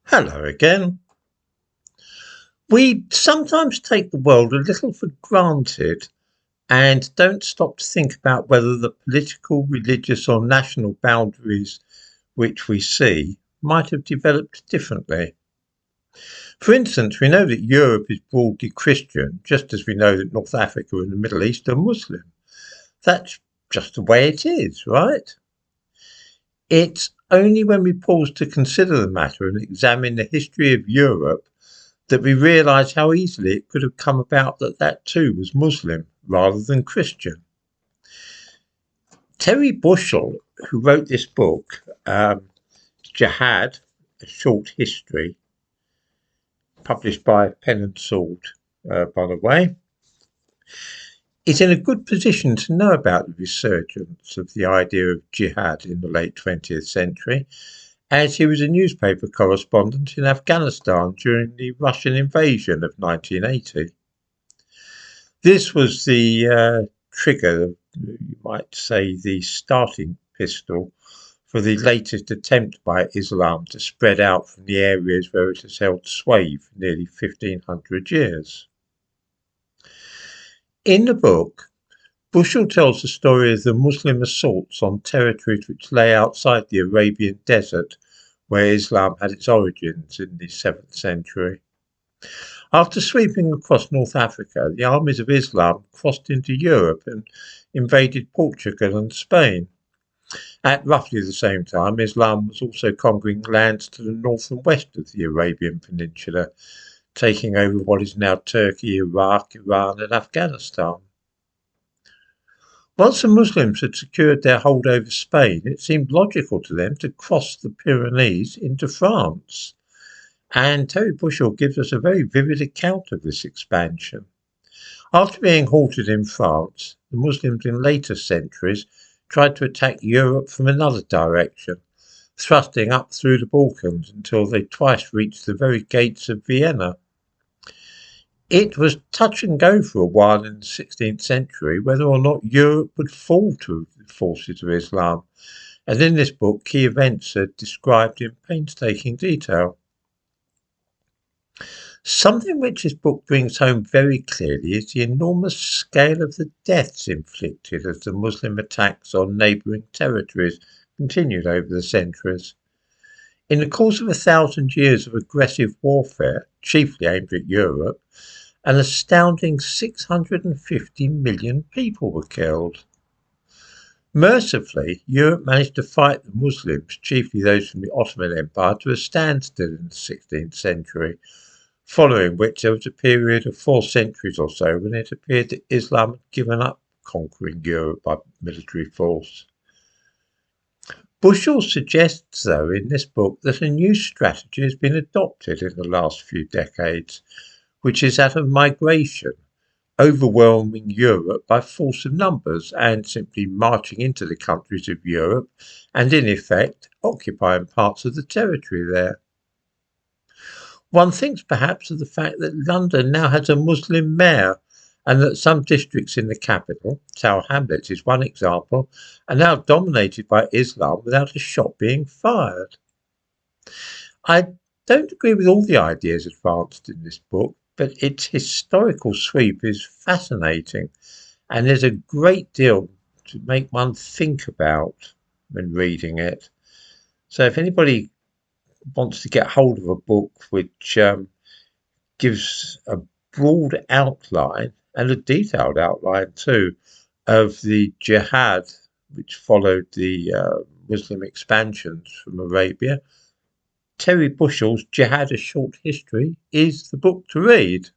Hello again. We sometimes take the world a little for granted and don't stop to think about whether the political, religious, or national boundaries which we see might have developed differently. For instance, we know that Europe is broadly Christian, just as we know that North Africa and the Middle East are Muslim. That's just the way it is, right? It's only when we pause to consider the matter and examine the history of Europe that we realise how easily it could have come about that too was Muslim rather than Christian. Terry Bushell, who wrote this book, Jihad, A Short History, published by Pen and Sword, by the way, is in a good position to know about the resurgence of the idea of jihad in the late 20th century, as he was a newspaper correspondent in Afghanistan during the Russian invasion of 1980. This was the trigger, you might say the starting pistol, for the latest attempt by Islam to spread out from the areas where it has held sway for nearly 1500 years. In the book, Bushell tells the story of the Muslim assaults on territories which lay outside the Arabian desert, where Islam had its origins in the 7th century. After sweeping across North Africa, the armies of Islam crossed into Europe and invaded Portugal and Spain. At roughly the same time, Islam was also conquering lands to the north and west of the Arabian Peninsula, taking over what is now Turkey, Iraq, Iran, and Afghanistan. Once the Muslims had secured their hold over Spain, it seemed logical to them to cross the Pyrenees into France. And Terry Bushell gives us a very vivid account of this expansion. After being halted in France, the Muslims in later centuries tried to attack Europe from another direction, thrusting up through the Balkans until they twice reached the very gates of Vienna. It was touch and go for a while in the 16th century whether or not Europe would fall to the forces of Islam, and in this book key events are described in painstaking detail. Something which this book brings home very clearly is the enormous scale of the deaths inflicted as the Muslim attacks on neighbouring territories continued over the centuries. In the course of 1,000 years of aggressive warfare, chiefly aimed at Europe, an astounding 650 million people were killed. Mercifully, Europe managed to fight the Muslims, chiefly those from the Ottoman Empire, to a standstill in the 16th century, following which there was a period of 4 centuries or so when it appeared that Islam had given up conquering Europe by military force. Bushell suggests, though, in this book that a new strategy has been adopted in the last few decades, which is that of migration, overwhelming Europe by force of numbers and simply marching into the countries of Europe and, in effect, occupying parts of the territory there. One thinks perhaps of the fact that London now has a Muslim mayor and that some districts in the capital, Tower Hamlets is one example, are now dominated by Islam without a shot being fired. I don't agree with all the ideas advanced in this book, but its historical sweep is fascinating, and there's a great deal to make one think about when reading it. So if anybody wants to get hold of a book which gives a broad outline and a detailed outline too of the jihad which followed the Muslim expansions from Arabia, Terry Bushell's Jihad, A Short History is the book to read.